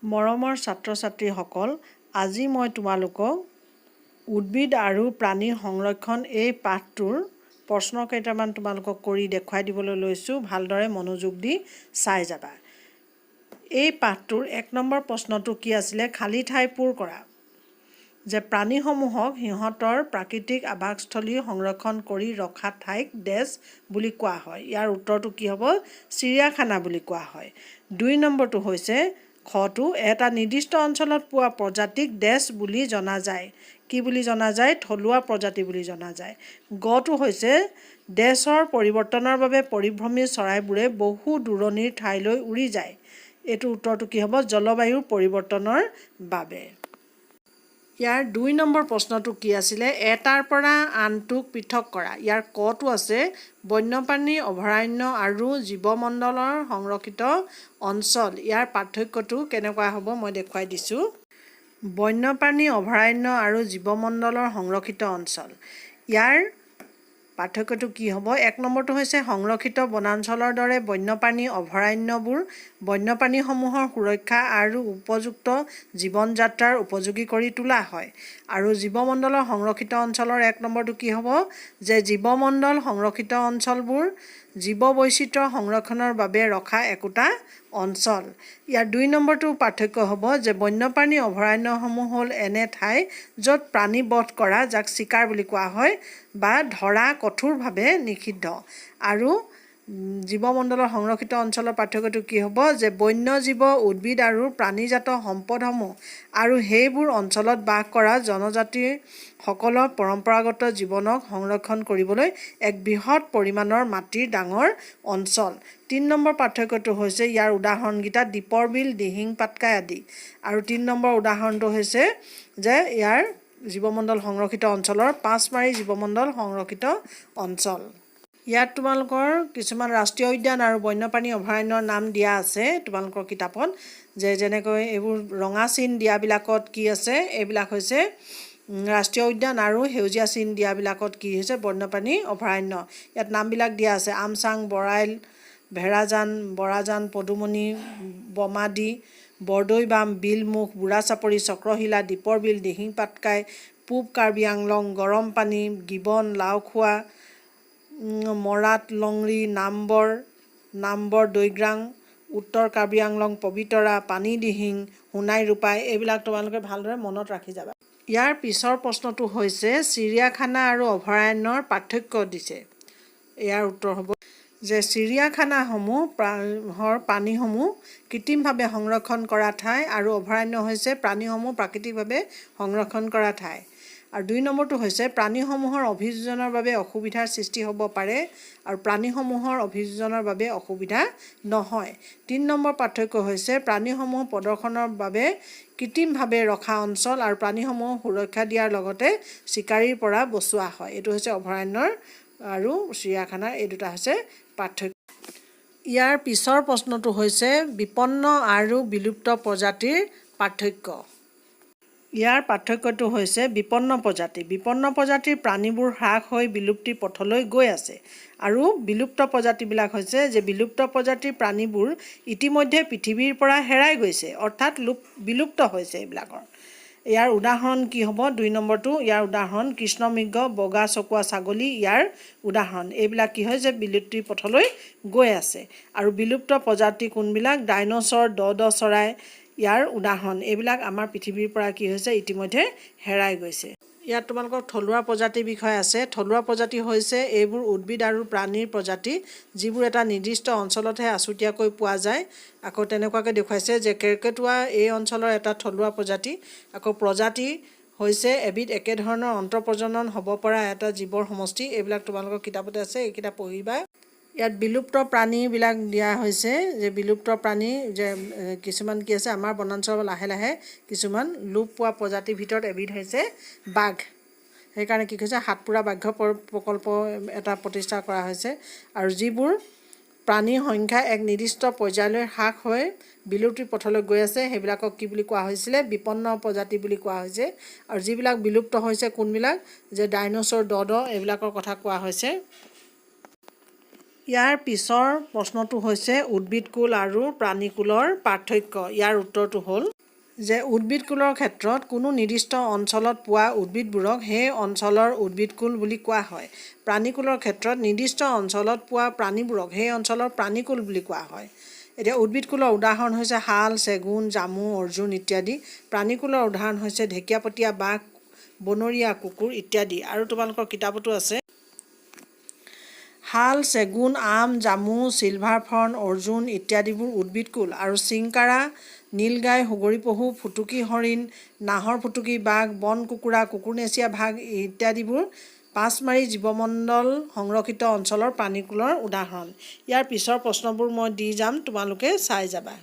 মৰমৰ ছাত্ৰ ছাত্ৰীসকল, আজি মই তোমালোকক উদ্ভিদ আৰু প্ৰাণীৰ সংৰক্ষণ এই পাঠটোৰ প্ৰশ্ন কেইটামান তোমালোকক কৰি দেখুৱাই দিবলৈ লৈছোঁ। ভালদৰে মনোযোগ দি চাই যাবা। এই পাঠটোৰ 1 নম্বৰ প্ৰশ্নটো কি আছিলে? খালী ঠাই পূৰ কৰা। যে প্ৰাণীসমূহক সিহঁতৰ প্ৰাকৃতিক আৱাসস্থলী সংৰক্ষণ কৰি ৰখা ঠাইক ডেছ বুলি কোৱা হয়। ইয়াৰ উত্তৰটো কি হ'ব? চিৰিয়াখানা বুলি কোৱা হয়। 2 নম্বৰটো হৈছে খটো, এটা নিৰ্দিষ্ট অঞ্চলত পোৱা প্ৰজাতিক ডেছ বুলি জনা যায়। কি বুলি জনা যায়? থলুৱা প্ৰজাতি বুলি জনা যায়। গটো হৈছে ডেছৰ পৰিৱৰ্তনৰ বাবে পৰিভ্ৰমী চৰাইবোৰে বহু দূৰণিৰ ঠাইলৈ উৰি যায়। এইটো উত্তৰটো কি হ'ব? জলবায়ুৰ পৰিৱৰ্তনৰ বাবে। ইয়াৰ 2 নম্বৰ প্ৰশ্নটো কি আছিলে? এটাৰ পৰা আনটোক পৃথক কৰা। ইয়াৰ কটো আছে বন্যপ্ৰাণী অভয়াৰণ্য আৰু জীৱমণ্ডলৰ সংৰক্ষিত অঞ্চল। ইয়াৰ পাৰ্থক্যটো কেনেকুৱা হ'ব মই দেখুৱাই দিছোঁ। বন্যপ্ৰাণী অভয়াৰণ্য আৰু জীৱমণ্ডলৰ সংৰক্ষিত অঞ্চল। ইয়াৰ পাৰ্থক্যটো কি হ'ব? 1 নম্বৰটো হৈছে সংৰক্ষিত বনাঞ্চলৰ দৰে বন্যপ্ৰাণী অভয়াৰণ্যবোৰ বন্যপ্ৰাণীসমূহৰ সুৰক্ষা আৰু উপযুক্ত জীৱন যাত্ৰাৰ উপযোগী কৰি তোলা হয়। আৰু জীৱমণ্ডলৰ সংৰক্ষিত অঞ্চলৰ 1 নম্বৰটো কি হ'ব? যে জীৱমণ্ডল সংৰক্ষিত অঞ্চলবোৰ জীৱবৈচিত্ৰ্য সংৰক্ষণৰ বাবে ৰখা একোটা অঞ্চল। ইয়াৰ 2 নম্বৰটো পাৰ্থক্য হ'ব যে বন্যপ্ৰাণী অভয়াৰণ্যসমূহ হ'ল এনে ঠাই য'ত প্ৰাণী বধ কৰা, যাক চিকাৰ বুলি কোৱা হয়, বা ধৰা কঠোৰভাৱে নিষিদ্ধ। আৰু জীৱমণ্ডলৰ সংৰক্ষিত অঞ্চলৰ পাৰ্থক্যটো কি হ'ব? যে বন্যজীৱ, উদ্ভিদ আৰু প্ৰাণীজাত সম্পদসমূহ আৰু সেইবোৰ অঞ্চলত বাস কৰা জনজাতিসকলৰ পৰম্পৰাগত জীৱনক সংৰক্ষণ কৰিবলৈ এক বৃহৎ পৰিমাণৰ মাটিৰ ডাঙৰ অঞ্চল। 3 নম্বৰ পাৰ্থক্যটো হৈছে ইয়াৰ উদাহৰণকেইটা দীপৰ বিল, দিহিং পাটকাই আদি। আৰু 3 নম্বৰ উদাহৰণটো হৈছে যে ইয়াৰ জীৱমণ্ডল সংৰক্ষিত অঞ্চলৰ পাঁচমাৰী জীৱমণ্ডল সংৰক্ষিত অঞ্চল। ইয়াত তোমালোকৰ কিছুমান ৰাষ্ট্ৰীয় উদ্যান আৰু বন্যপ্ৰাণী অভয়াৰণ্যৰ নাম দিয়া আছে তোমালোকৰ কিতাপত। যেনেকৈ এইবোৰ ৰঙা চিন দিয়াবিলাকত কি আছে? এইবিলাক হৈছে ৰাষ্ট্ৰীয় উদ্যান, আৰু সেউজীয়া চিন দিয়াবিলাকত কি হৈছে? বন্যপ্ৰাণী অভয়াৰণ্য। ইয়াত নামবিলাক দিয়া আছে আমচাং, বৰাইল, ভেড়াজান, বৰাজান, পদুমণি, বমাদি, বৰদৈবাম, বিলমুখ, বুঢ়াচাপৰি, চক্ৰশিলা, দীপৰ বিল, দিহিং পাটকাই, পূব কাৰ্বি আংলং, গৰমপানী, গিবন, লাওখোৱা, মৰাট লংৰি, নামবৰ দৈগ্ৰাং, উত্তৰ কাৰ্বি আংলং, পবিতৰা, পানীদিহিং, সোণাই ৰূপাই, এইবিলাক তোমালোকে ভালদৰে মনত ৰাখি যাবা। ইয়াৰ পিছৰ প্ৰশ্নটো হৈছে চিৰিয়াখানা আৰু অভয়াৰণ্যৰ পাৰ্থক্য দিছে। ইয়াৰ উত্তৰ হ'ব যে চিৰিয়াখানাসমূহৰ প্ৰাণীসমূহ কৃত্ৰিমভাৱে সংৰক্ষণ কৰা ঠাই আৰু অভয়াৰণ্য হৈছে প্ৰাণীসমূহ প্ৰাকৃতিকভাৱে সংৰক্ষণ কৰা ঠাই। আৰু 2 নম্বৰটো হৈছে প্ৰাণীসমূহৰ অভিযোজনৰ বাবে অসুবিধাৰ সৃষ্টি হ'ব পাৰে আৰু প্ৰাণীসমূহৰ অভিযোজনৰ বাবে অসুবিধা নহয়। 3 নম্বৰ পাৰ্থক্য হৈছে প্ৰাণীসমূহ প্ৰদৰ্শনৰ বাবে কৃত্ৰিমভাৱে ৰখা অঞ্চল আৰু প্ৰাণীসমূহক সুৰক্ষা দিয়াৰ লগতে চিকাৰীৰ পৰা বচোৱা হয়। এইটো হৈছে অভয়াৰণ্যৰ আৰু চিৰিয়াখানাৰ এই দুটা হৈছে পাৰ্থক্য। ইয়াৰ পিছৰ প্ৰশ্নটো হৈছে বিপন্ন আৰু বিলুপ্ত প্ৰজাতিৰ পাৰ্থক্য। ইয়াৰ পাৰ্থক্যটো হৈছে বিপন্ন প্ৰজাতি। বিপন্ন প্ৰজাতিৰ প্ৰাণীবোৰ হ্ৰাস হৈ বিলুপ্তিৰ পথলৈ গৈ আছে। আৰু বিলুপ্ত প্ৰজাতিবিলাক হৈছে যে বিলুপ্ত প্ৰজাতিৰ প্ৰাণীবোৰ ইতিমধ্যে পৃথিৱীৰ পৰা হেৰাই গৈছে, অৰ্থাৎ বিলুপ্ত হৈছে এইবিলাকৰ। ইয়াৰ উদাহৰণ কি হ'ব? 2 নম্বৰটো ইয়াৰ উদাহৰণ কৃষ্ণমৃগ, বগা চকুৱা ছাগলী ইয়াৰ উদাহৰণ। এইবিলাক কি হয়? যে বিলুপ্তিৰ পথলৈ গৈ আছে। আৰু বিলুপ্ত প্ৰজাতি কোনবিলাক? ডাইনছৰ, দ চৰাই ইয়াৰ উদাহৰণ। এইবিলাক আমাৰ পৃথিৱীৰ পৰা কি হৈছে? ইতিমধ্যে হেৰাই গৈছে। ইয়াত তোমালোকৰ থলুৱা প্ৰজাতিৰ বিষয়ে আছে। থলুৱা প্ৰজাতি হৈছে এইবোৰ উদ্ভিদ আৰু প্ৰাণীৰ প্ৰজাতি যিবোৰ এটা নিৰ্দিষ্ট অঞ্চলতহে আছুতীয়াকৈ পোৱা যায়। আকৌ তেনেকুৱাকৈ দেখুৱাইছে যে কেৰ্কেটুৱা এই অঞ্চলৰ এটা থলুৱা প্ৰজাতি। আকৌ প্ৰজাতি হৈছে এবিধ একেধৰণৰ অন্তঃপ্ৰজনন হ'ব পৰা এটা জীৱৰ সমষ্টি। এইবিলাক তোমালোকৰ কিতাপতে আছে, এইকেইটা পঢ়িবা। ইয়াত বিলুপ্ত প্ৰাণীবিলাক দিয়া হৈছে যে বিলুপ্ত প্ৰাণী যে কিছুমান কি আছে? আমাৰ বনাঞ্চলত লাহে লাহে কিছুমান লোপ পোৱা প্ৰজাতিৰ ভিতৰত এবিধ হৈছে বাঘ। সেইকাৰণে কি কৈছে? সাতপুৰা ব্যাঘ্ৰ প্ৰকল্প এটা প্ৰতিষ্ঠা কৰা হৈছে। আৰু যিবোৰ প্ৰাণীৰ সংখ্যা এক নিৰ্দিষ্ট পৰ্যায়লৈ হ্ৰাস হৈ বিলুপ্তিৰ পথলৈ গৈ আছে সেইবিলাকক কি বুলি কোৱা হৈছিলে? বিপন্ন প্ৰজাতি বুলি কোৱা হৈছে। আৰু যিবিলাক বিলুপ্ত হৈছে কোনবিলাক? যে ডাইনছৰ, দ এইবিলাকৰ কথা কোৱা হৈছে। ইয়াৰ পিছৰ প্ৰশ্নটো হৈছে উদ্ভিদকুল আৰু প্ৰাণীকুলৰ পাৰ্থক্য। ইয়াৰ উত্তৰটো হ'ল যে উদ্ভিদকুলৰ ক্ষেত্ৰত কোনো নিৰ্দিষ্ট অঞ্চলত পোৱা উদ্ভিদবোৰক সেই অঞ্চলৰ উদ্ভিদকুল বুলি কোৱা হয়। প্ৰাণীকুলৰ ক্ষেত্ৰত নিৰ্দিষ্ট অঞ্চলত পোৱা প্ৰাণীবোৰক সেই অঞ্চলৰ প্ৰাণীকুল বুলি কোৱা হয়। এতিয়া উদ্ভিদকুলৰ উদাহৰণ হৈছে শাল, চেগুন, জামু, অৰ্জুন ইত্যাদি। প্ৰাণীকুলৰ উদাহৰণ হৈছে ঢেকীয়াপতীয়া, বাঘ, বনৰীয়া কুকুৰ ইত্যাদি। আৰু তোমালোকৰ কিতাপতো আছে শাল, চেগুন, আম, জামু, চিলভাৰ ফাৰ্ণ, অৰ্জুন ইত্যাদিবোৰ উদ্ভিদকুল আৰু চিংকাৰা, নীলগাই, সুগৰি পহু, ফুটুকী হৰিণ, নাহৰ ফুটুকী, বাঘ, বন কুকুৰা, কুকুৰনেচীয়া বাঘ ইত্যাদিবোৰ পাঁচমাৰি জীৱমণ্ডল সংৰক্ষিত অঞ্চলৰ প্ৰাণীকুলৰ উদাহৰণ। ইয়াৰ পিছৰ প্ৰশ্নবোৰ মই দি যাম, তোমালোকে চাই যাবা।